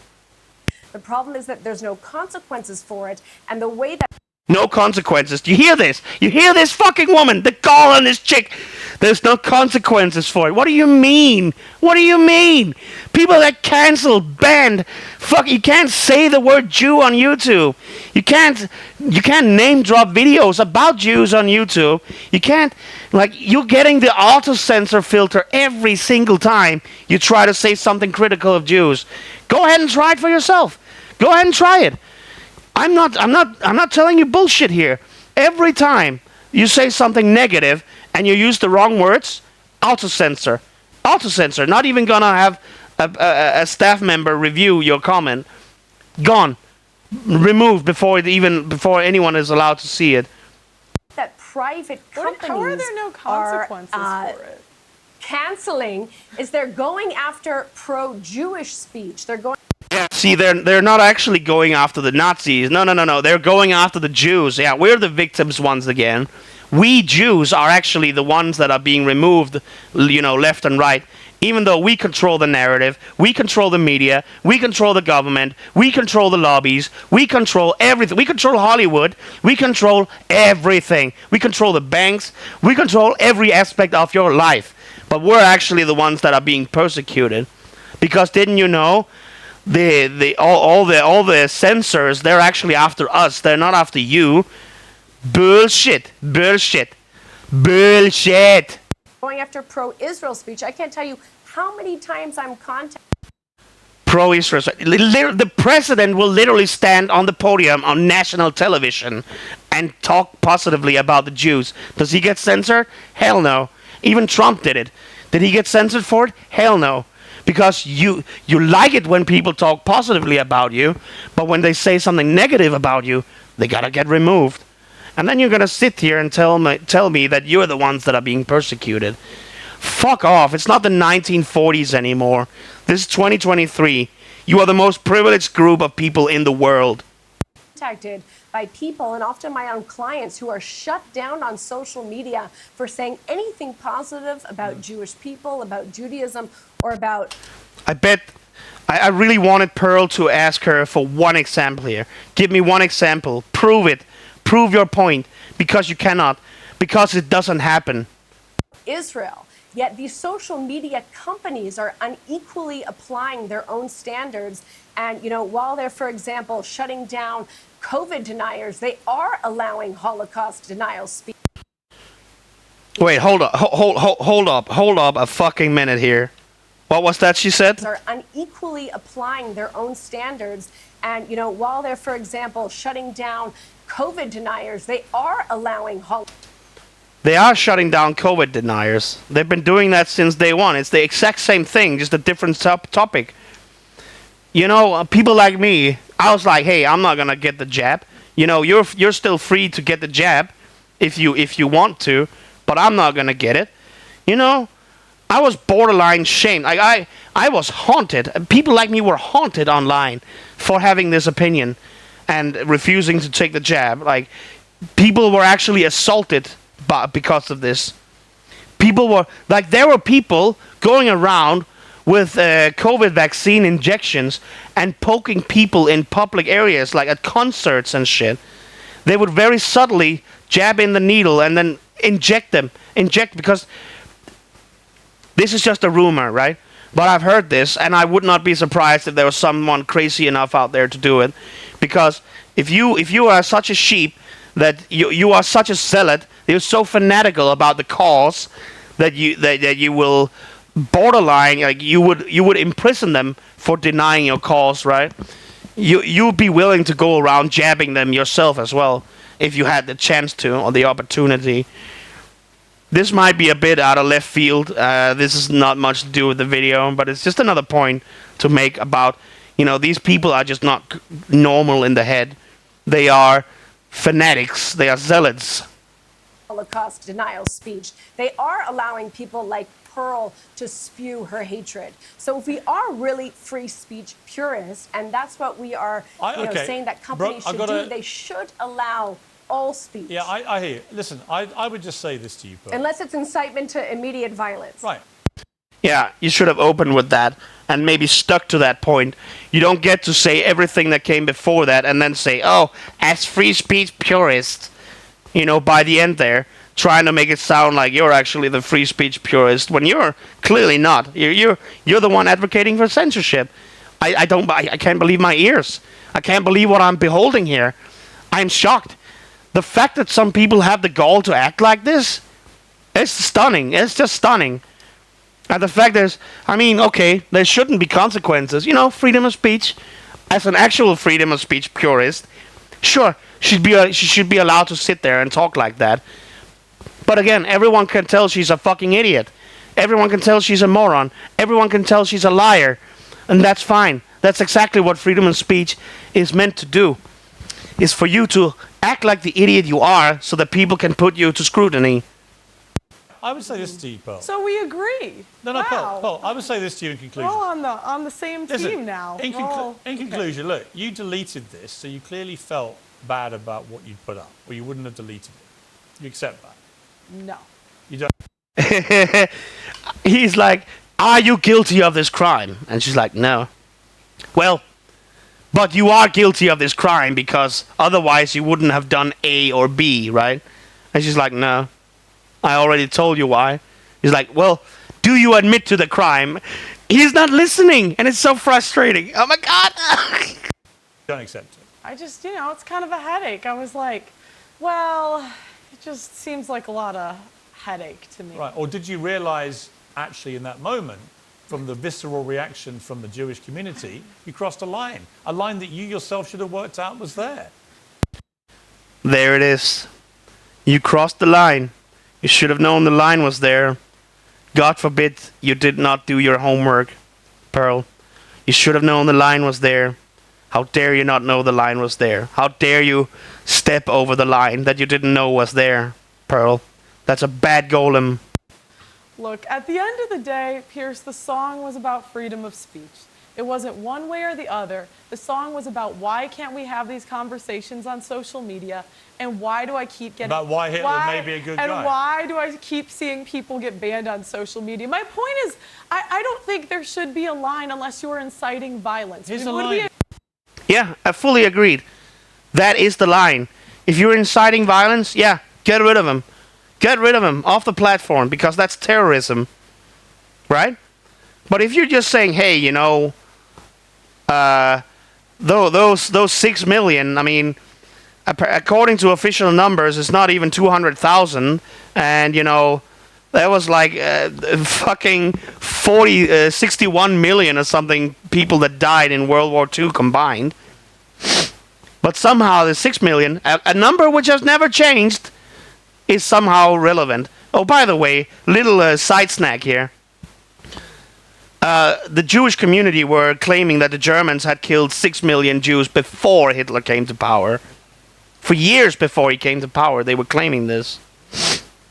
The problem is that there's no consequences for it, and the way that... No consequences. Do you hear this? You hear this fucking woman? The gall on this chick. There's no consequences for it. What do you mean? What do you mean? People that cancel, banned. Fuck, you can't say the word Jew on YouTube. You can't name drop videos about Jews on YouTube. You can't, like, you're getting the auto-censor filter every single time you try to say something critical of Jews. Go ahead and try it for yourself. Go ahead and try it. I'm not telling you bullshit here. Every time you say something negative and you use the wrong words, auto-censor. Auto-censor. Not even gonna have a staff member review your comment. Gone. Removed before anyone is allowed to see it. That private companies How are there no consequences for it? Canceling is they're going after pro-Jewish speech. They're going... Yeah, see, they're not actually going after the Nazis. No. They're going after the Jews. Yeah, we're the victims once again. We Jews are actually the ones that are being removed, you know, left and right. Even though we control the narrative, we control the media, we control the government, we control the lobbies, we control everything. We control Hollywood, we control everything. We control the banks, we control every aspect of your life. But we're actually the ones that are being persecuted. Because didn't you know? All the censors, they're actually after us. They're not after you. Bullshit. going after pro-Israel speech. I can't tell you how many times I'm contacted. Pro-Israel. The president will literally stand on the podium on national television and talk positively about the Jews, does he get censored? Hell no. Even Trump did it. Did he get censored for it? Hell no. Because you like it when people talk positively about you, but when they say something negative about you, they gotta get removed. And then you're gonna sit here and tell me that you're the ones that are being persecuted. Fuck off. It's not the 1940s anymore. This is 2023. You are the most privileged group of people in the world. Contacted by people and often my own clients who are shut down on social media for saying anything positive about Jewish people, about Judaism, or about... I really wanted Pearl to ask her for one example here. Give me one example. Prove it. Prove your point. Because you cannot. Because it doesn't happen. Israel. Yet these social media companies are unequally applying their own standards. And, while they're, for example, shutting down COVID deniers, they are allowing Holocaust denial speech. Wait, hold up a fucking minute here. What was that she said? Are unequally applying their own standards. And, while they're, for example, shutting down COVID deniers, they are allowing They are shutting down COVID deniers. They've been doing that since day one. It's the exact same thing, just a different topic. People like me, I was like, hey, I'm not gonna get the jab. You're still free to get the jab if you want to, but I'm not gonna get it. I was borderline shamed. Like I was haunted. People like me were haunted online for having this opinion and refusing to take the jab. Like people were actually assaulted because of this. There were people going around with COVID vaccine injections and poking people in public areas, like at concerts and shit. They would very subtly jab in the needle and then inject because this is just a rumor, right? But I've heard this, and I would not be surprised if there was someone crazy enough out there to do it. Because if you are such a sheep, that you are such a zealot, you're so fanatical about the cause that you will borderline, like you would imprison them for denying your cause, right? You'd be willing to go around jabbing them yourself as well if you had the chance to or the opportunity. This might be a bit out of left field. This is not much to do with the video, but it's just another point to make about, these people are just not normal in the head. They are fanatics. They are zealots. Holocaust denial speech. They are allowing people like Pearl to spew her hatred. So if we are really free speech purists, and that's what we are saying that companies should do, they should allow all speech. Yeah, I hear you. Listen, I would just say this to you, Pearl. Unless it's incitement to immediate violence. Right. Yeah, you should have opened with that and maybe stuck to that point. You don't get to say everything that came before that and then say, oh, as free speech purists, by the end there, trying to make it sound like you're actually the free speech purist when you're clearly not. You're the one advocating for censorship. I can't believe my ears. I can't believe what I'm beholding here. I'm shocked. The fact that some people have the gall to act like this, it's stunning. It's just stunning. And the fact is, there shouldn't be consequences. Freedom of speech, as an actual freedom of speech purist, sure, she should be allowed to sit there and talk like that. But again, everyone can tell she's a fucking idiot. Everyone can tell she's a moron. Everyone can tell she's a liar. And that's fine. That's exactly what freedom of speech is meant to do. Is for you to act like the idiot you are so that people can put you to scrutiny. I would say this to you, Pearl. So we agree. No, Wow. Pearl, I would say this to you in conclusion. We're all on the same team now. In conclusion, look, you deleted this, so you clearly felt bad about what you'd put up, or you wouldn't have deleted it. You accept that? No. You don't? He's like, are you guilty of this crime? And she's like, no. Well, but you are guilty of this crime because otherwise you wouldn't have done A or B, right? And she's like, no. I already told you why. He's like, well, do you admit to the crime? He's not listening, and it's so frustrating. Oh my God. Don't accept it. I just, it's kind of a headache. I was like, well, it just seems like a lot of headache to me. Right, or did you realize actually in that moment, from the visceral reaction from the Jewish community, you crossed a line that you yourself should have worked out was there? There it is. You crossed the line. You should have known the line was there. God forbid you did not do your homework, Pearl. You should have known the line was there. How dare you not know the line was there? How dare you step over the line that you didn't know was there, Pearl? That's a bad golem. Look, at the end of the day, Piers, the song was about freedom of speech. It wasn't one way or the other. The song was about why can't we have these conversations on social media, and why do I keep getting... About why Hitler may be a good guy. And why do I keep seeing people get banned on social media? My point is, I don't think there should be a line unless you're inciting violence. Here's the line. Yeah, I fully agreed. That is the line. If you're inciting violence, yeah, get rid of him. Get rid of him off the platform, because that's terrorism. Right? But if you're just saying, hey, you know, those 6 million, I mean, according to official numbers, it's not even 200,000. And, you know, there was like fucking 61 million or something people that died in World War II combined. But somehow the 6 million, a number which has never changed, is somehow relevant. Oh, by the way, little side snack here. The Jewish community were claiming that the Germans had killed 6 million Jews before Hitler came to power. For years before he came to power, they were claiming this.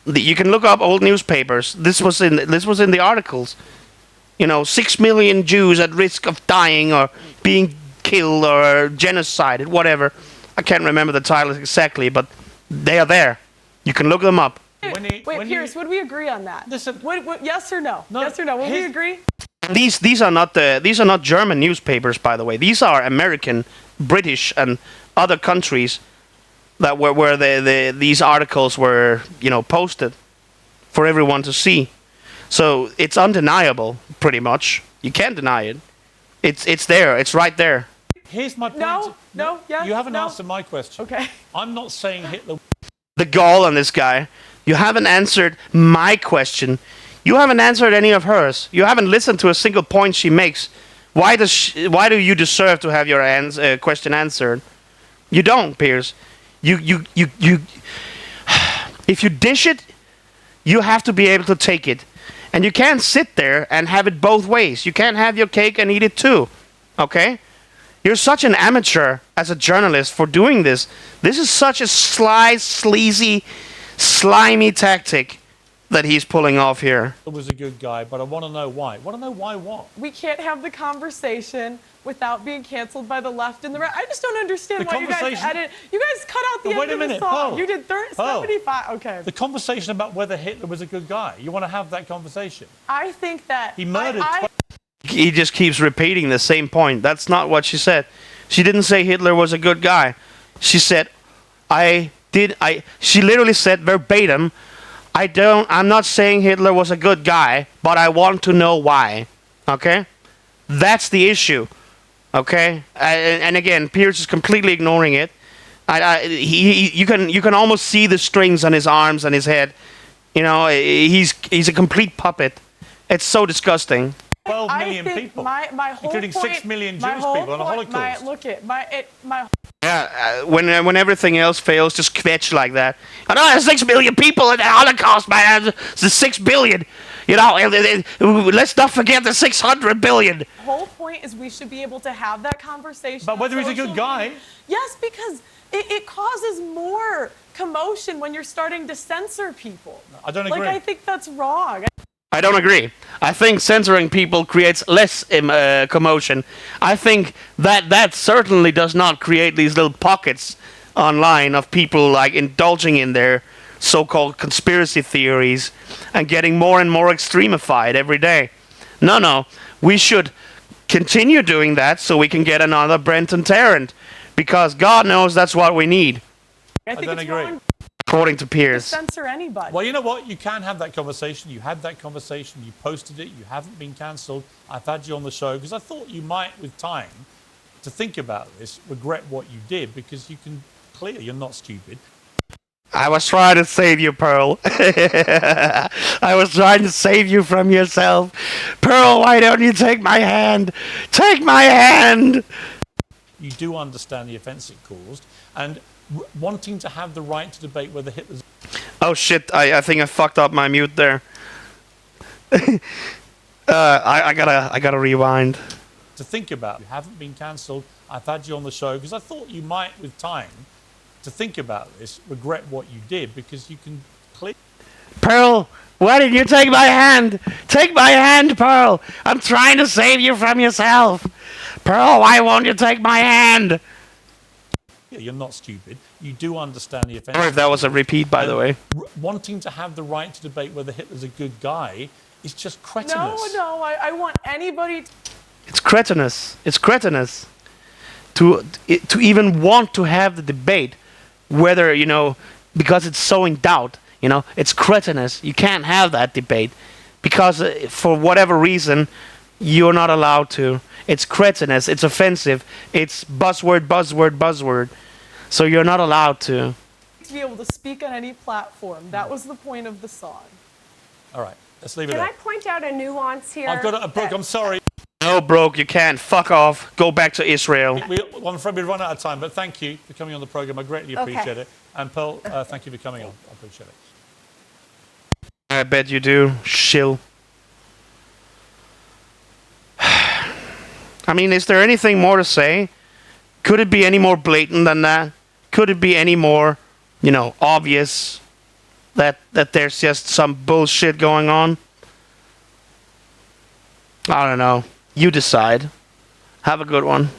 You can look up old newspapers. This was in the articles. You know, 6 million Jews at risk of dying or being killed or genocided, whatever. I can't remember the titles exactly, but they are there. You can look them up. Wait, Piers, would we agree on that? Listen, yes or no? Yes or no? Would we agree? These are not German newspapers, by the way. These are American, British, and other countries that where these articles were, you know, posted for everyone to see. So it's undeniable, pretty much. You can't deny it. It's there. It's right there. Here's my point. No, yes, you haven't no. answered my question. Okay. I'm not saying Hitler... The gall on this guy. You haven't answered my question. You haven't answered any of hers. You haven't listened to a single point she makes. Why do you deserve to have your question answered? You don't, Piers. You if you dish it, you have to be able to take it. And you can't sit there and have it both ways. You can't have your cake and eat it too. Okay? You're such an amateur as a journalist for doing this. This is such a sly, sleazy, slimy tactic that he's pulling off here. He was a good guy, but I want to know why. I want to know why what? We can't have the conversation without being canceled by the left and the right. I just don't understand why you guys added. You guys cut out the end of the song. You did 75. Okay. The conversation about whether Hitler was a good guy. You want to have that conversation? I think that he murdered. He just keeps repeating the same point. That's not what she said. She didn't say Hitler was a good guy. She said, she literally said verbatim, I'm not saying Hitler was a good guy, but I want to know why. Okay? That's the issue. Okay? And again, Piers is completely ignoring it. You can almost see the strings on his arms and his head. You know, he's a complete puppet. It's so disgusting. 12 million people, my whole including point, 6 million Jewish people on the Holocaust. Yeah, when everything else fails, just kvetch like that. I know there's 6 million people in the Holocaust, man. There's 6 billion. You know, let's not forget the 600 billion. The whole point is we should be able to have that conversation. But whether he's a good guy. Yes, because it causes more commotion when you're starting to censor people. I don't agree. Like, I think that's wrong. I don't agree. I think censoring people creates less commotion. I think that certainly does not create these little pockets online of people like indulging in their so-called conspiracy theories and getting more and more extremified every day. No. We should continue doing that so we can get another Brenton Tarrant, because God knows that's what we need. I think don't it's agree. wrong According to Piers. to censor anybody. Well, you know what? You can have that conversation. You had that conversation. You posted it. You haven't been cancelled. I've had you on the show because I thought you might, with time, to think about this, regret what you did, because you can clearly, you're not stupid. I was trying to save you, Pearl. I was trying to save you from yourself. Pearl, why don't you take my hand? Take my hand! You do understand the offence it caused, and wanting to have the right to debate whether Hitler's... Oh shit! I think I fucked up my mute there. I gotta rewind. To think about. You haven't been cancelled. I've had you on the show because I thought you might, with time, to think about this, regret what you did, because you can clear... Pearl, why didn't you take my hand? Take my hand, Pearl. I'm trying to save you from yourself. Pearl, why won't you take my hand? Yeah, you're not stupid. You do understand the offence. I don't know if that was a repeat, by the way. Wanting to have the right to debate whether Hitler's a good guy is just cretinous. No, I want anybody to... It's cretinous. It's cretinous. To even want to have the debate, whether, you know, because it's so in doubt, you know, it's cretinous. You can't have that debate because for whatever reason, you're not allowed to. It's cretinous. It's offensive. It's buzzword, buzzword, buzzword. So you're not allowed to be able to speak on any platform. That was the point of the song. All right, let's leave it Can there. I point out a nuance here? I've got a Brooke, I'm sorry. No, Broke, you can't. Fuck off. Go back to Israel. I'm afraid we've run out of time, but thank you for coming on the programme. I greatly appreciate it. And Pearl, thank you for coming on. I appreciate it. I bet you do. Shill. I mean, is there anything more to say? Could it be any more blatant than that? Could it be any more, you know, obvious that there's just some bullshit going on? I don't know. You decide. Have a good one.